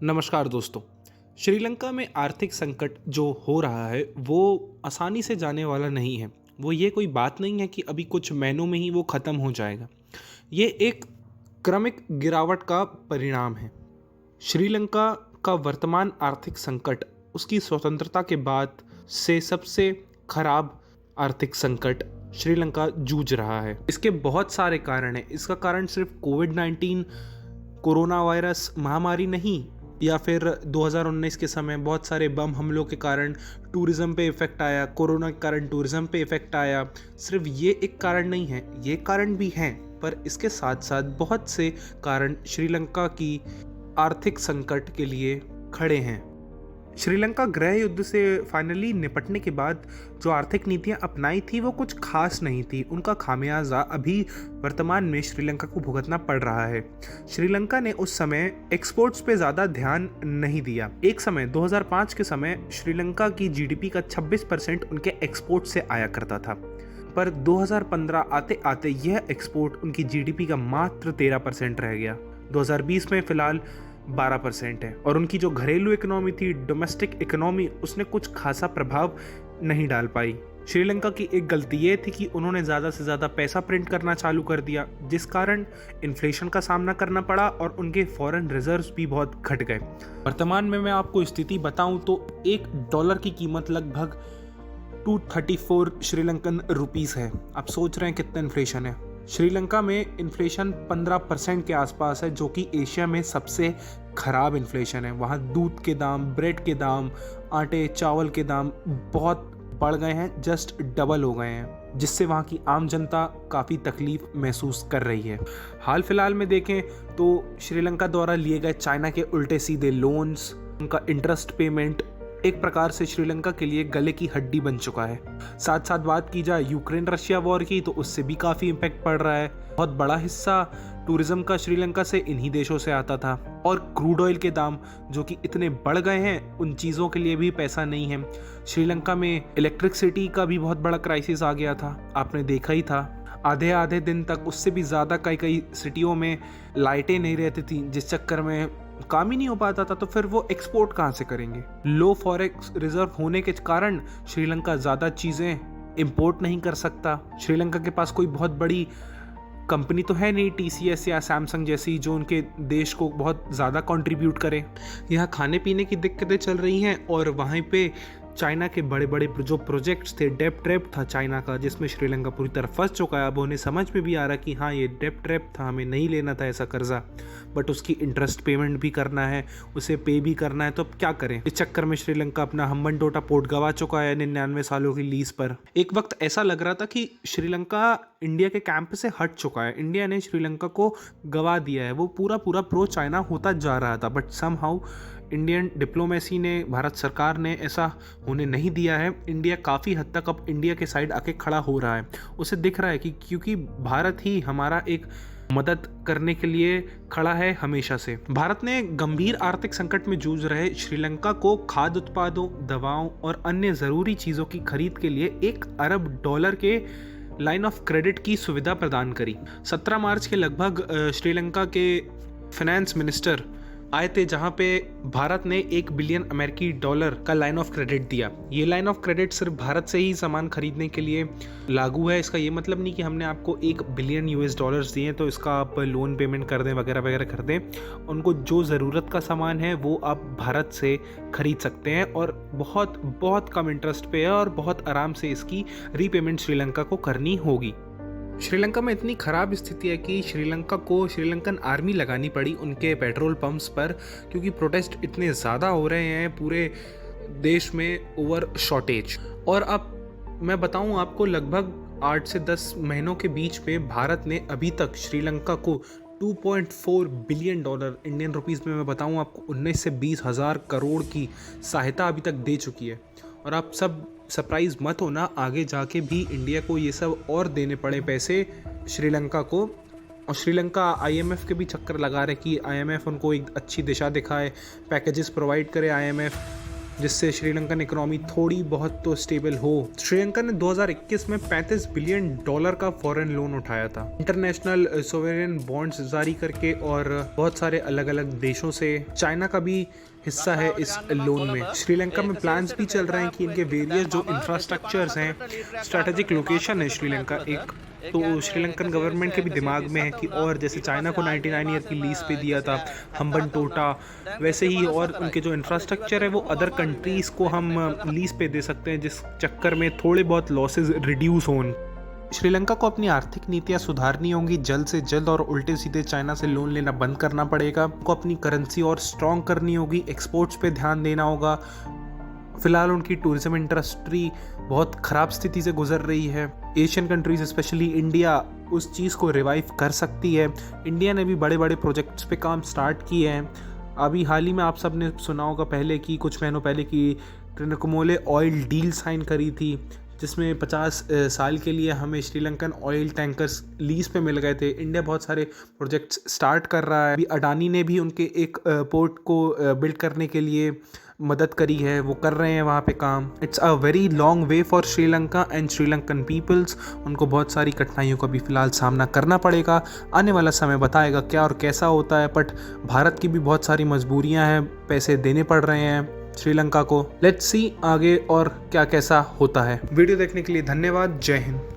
नमस्कार दोस्तों। श्रीलंका में आर्थिक संकट जो हो रहा है वो आसानी से जाने वाला नहीं है। वो ये कोई बात नहीं है कि अभी कुछ महीनों में ही वो ख़त्म हो जाएगा। ये एक क्रमिक गिरावट का परिणाम है। श्रीलंका का वर्तमान आर्थिक संकट उसकी स्वतंत्रता के बाद से सबसे खराब आर्थिक संकट श्रीलंका जूझ रहा है। इसके बहुत सारे कारण हैं। इसका कारण सिर्फ कोविड-19 कोरोना वायरस महामारी नहीं, या फिर 2019 के समय बहुत सारे बम हमलों के कारण टूरिज़्म पे इफ़ेक्ट आया, कोरोना के कारण टूरिज़्म पे इफ़ेक्ट आया। सिर्फ ये एक कारण नहीं है, ये कारण भी हैं, पर इसके साथ साथ बहुत से कारण श्रीलंका की आर्थिक संकट के लिए खड़े हैं। श्रीलंका गृह युद्ध से फाइनली निपटने के बाद जो आर्थिक नीतियां अपनाई थी वो कुछ खास नहीं थी। उनका खामियाजा अभी वर्तमान में श्रीलंका को भुगतना पड़ रहा है। श्रीलंका ने उस समय एक्सपोर्ट्स पे ज़्यादा ध्यान नहीं दिया। एक समय 2005 के समय श्रीलंका की जीडीपी का 26% उनके एक्सपोर्ट से आया करता था, पर 2015 आते आते यह एक्सपोर्ट उनकी जीडीपी का मात्र 13% रह गया। 2020 में फ़िलहाल 12% है, और उनकी जो घरेलू इकोनॉमी थी, डोमेस्टिक इकोनॉमी, उसने कुछ खासा प्रभाव नहीं डाल पाई। श्रीलंका की एक गलती ये थी कि उन्होंने ज़्यादा से ज़्यादा पैसा प्रिंट करना चालू कर दिया, जिस कारण इन्फ्लेशन का सामना करना पड़ा और उनके फॉरेन रिजर्व्स भी बहुत घट गए। वर्तमान में मैं आपको स्थिति बताऊं तो $1 की कीमत लगभग 234 श्रीलंकन रुपीस है। आप सोच रहे हैं कितना इन्फ्लेशन है। श्रीलंका में इन्फ्लेशन 15% के आसपास है, जो कि एशिया में सबसे खराब इन्फ्लेशन है। वहाँ दूध के दाम, ब्रेड के दाम, आटे चावल के दाम बहुत बढ़ गए हैं, जस्ट डबल हो गए हैं, जिससे वहाँ की आम जनता काफ़ी तकलीफ महसूस कर रही है। हाल फिलहाल में देखें तो श्रीलंका द्वारा लिए गए चाइना के उल्टे सीधे लोन्स, उनका इंटरेस्ट पेमेंट एक प्रकार से श्रीलंका के लिए गले की हड्डी बन चुका है। साथ साथ बात की जाए यूक्रेन रशिया वॉर की, तो उससे भी काफ़ी इम्पैक्ट पड़ रहा है। बहुत बड़ा हिस्सा टूरिज्म का श्रीलंका से इन्हीं देशों से आता था, और क्रूड ऑयल के दाम जो कि इतने बढ़ गए हैं, उन चीज़ों के लिए भी पैसा नहीं है। श्रीलंका में इलेक्ट्रिसिटी का भी बहुत बड़ा क्राइसिस आ गया था, आपने देखा ही था। आधे आधे दिन तक, उससे भी ज़्यादा कई कई सिटियों में लाइटें नहीं रहती थी, जिस चक्कर में काम ही नहीं हो पाता था। तो फिर वो एक्सपोर्ट कहाँ से करेंगे? लो फॉरेक्स रिजर्व होने के कारण श्रीलंका ज़्यादा चीज़ें इंपोर्ट नहीं कर सकता। श्रीलंका के पास कोई बहुत बड़ी कंपनी तो है नहीं, टीसीएस या सैमसंग जैसी, जो उनके देश को बहुत ज़्यादा कंट्रीब्यूट करे। यहाँ खाने पीने की दिक्कतें चल रही हैं, और वहीं पे चाइना के बड़े बड़े जो प्रोजेक्ट्स थे, डेब्ट ट्रैप था चाइना का, जिसमें श्रीलंका पूरी तरह फंस चुका है। अब उन्हें समझ में भी आ रहा कि हाँ, ये डेब्ट ट्रैप था, हमें नहीं लेना था ऐसा कर्जा, बट उसकी इंटरेस्ट पेमेंट भी करना है, उसे पे भी करना है, तो अब क्या करें? इस चक्कर में श्रीलंका अपना हम्बनटोटा पोर्ट गवा चुका है 99 सालों की लीज पर। एक वक्त ऐसा लग रहा था कि श्रीलंका इंडिया के कैंप से हट चुका है, इंडिया ने श्रीलंका को गवा दिया है, वो पूरा प्रो चाइना होता जा रहा था। बट समहाउ इंडियन डिप्लोमेसी ने, भारत सरकार ने ऐसा होने नहीं दिया है। इंडिया काफ़ी हद तक अब इंडिया के साइड आके खड़ा हो रहा है। उसे दिख रहा है कि क्योंकि भारत ही हमारा एक मदद करने के लिए खड़ा है हमेशा से। भारत ने गंभीर आर्थिक संकट में जूझ रहे श्रीलंका को खाद्य उत्पादों, दवाओं और अन्य ज़रूरी चीज़ों की खरीद के लिए $1 अरब के लाइन ऑफ क्रेडिट की सुविधा प्रदान करी। 17 मार्च के लगभग श्रीलंका के फाइनेंस मिनिस्टर आए थे, जहां पे भारत ने $1 बिलियन अमेरिकी डॉलर का लाइन ऑफ क्रेडिट दिया। ये लाइन ऑफ क्रेडिट सिर्फ भारत से ही सामान खरीदने के लिए लागू है। इसका ये मतलब नहीं कि हमने आपको $1 बिलियन दिए तो इसका आप लोन पेमेंट कर दें वगैरह वगैरह कर दें। उनको जो ज़रूरत का सामान है वो आप भारत से खरीद सकते हैं, और बहुत बहुत कम इंटरेस्ट पे है, और बहुत आराम से इसकी रीपेमेंट श्रीलंका को करनी होगी। श्रीलंका में इतनी ख़राब स्थिति है कि श्रीलंका को श्रीलंकन आर्मी लगानी पड़ी उनके पेट्रोल पंप्स पर, क्योंकि प्रोटेस्ट इतने ज़्यादा हो रहे हैं पूरे देश में ओवर शॉर्टेज। और अब मैं बताऊं आपको, लगभग 8 से 10 महीनों के बीच में भारत ने अभी तक श्रीलंका को $2.4 बिलियन, इंडियन रुपीज़ में मैं बताऊं आपको 19 से 20 हज़ार करोड़ की सहायता अभी तक दे चुकी है। और आप सब सरप्राइज मत होना, आगे जाके भी इंडिया को ये सब और देने पड़े पैसे श्रीलंका को। और श्रीलंका आईएमएफ के भी चक्कर लगा रहे कि आईएमएफ उनको एक अच्छी दिशा दिखाए, पैकेजेस प्रोवाइड करे आईएमएफ, जिससे श्रीलंकन इकोनॉमी थोड़ी बहुत तो स्टेबल हो। श्रीलंका ने 2021 में $35 बिलियन का फॉरेन लोन उठाया था, इंटरनेशनल सोवरेन बॉन्ड्स जारी करके, और बहुत सारे अलग अलग देशों से। चाइना का भी हिस्सा है इस लोन में। श्रीलंका में प्लान्स भी चल रहे हैं कि इनके वेरियस जो इंफ्रास्ट्रक्चर्स हैं, स्ट्रैटेजिक लोकेशन है श्रीलंका एक, तो श्रीलंकन गवर्नमेंट के भी दिमाग में है कि, और जैसे चाइना को 99 ईयर की लीज पे दिया था हम्बनटोटा, वैसे ही और उनके जो इंफ्रास्ट्रक्चर है वो अदर कंट्रीज़ को हम लीज पे दे सकते हैं, जिस चक्कर में थोड़े बहुत लॉसेस रिड्यूस हों। श्रीलंका को अपनी आर्थिक नीतियां सुधारनी होंगी जल्द से जल्द, और उल्टे सीधे चाइना से लोन लेना बंद करना पड़ेगा। को अपनी करेंसी और स्ट्रॉन्ग करनी होगी, एक्सपोर्ट्स पे ध्यान देना होगा। फिलहाल उनकी टूरिज्म इंडस्ट्री बहुत ख़राब स्थिति से गुजर रही है। एशियन कंट्रीज स्पेशली इंडिया उस चीज़ को रिवाइव कर सकती है। इंडिया ने भी बड़े बड़े प्रोजेक्ट्स पे काम स्टार्ट किए हैं। अभी हाल ही में आप सब ने सुना होगा पहले की, कुछ महीनों पहले की ट्रिनकोमोले ऑयल डील साइन करी थी, जिसमें 50 साल के लिए हमें श्रीलंकन ऑयल टैंकर्स लीज पे मिल गए थे। इंडिया बहुत सारे प्रोजेक्ट्स स्टार्ट कर रहा है। अभी अडानी ने भी उनके एक पोर्ट को बिल्ड करने के लिए मदद करी है, वो कर रहे हैं वहाँ पे काम। It's a very long way for Sri Lanka and Sri Lankan peoples. उनको बहुत सारी कठिनाइयों का भी फिलहाल सामना करना पड़ेगा। आने वाला समय बताएगा क्या और कैसा होता है, बट भारत की भी बहुत सारी मजबूरियाँ हैं, पैसे देने पड़ रहे हैं श्रीलंका को। लेट्स सी आगे और क्या कैसा होता है। वीडियो देखने के लिए धन्यवाद। जय हिंद।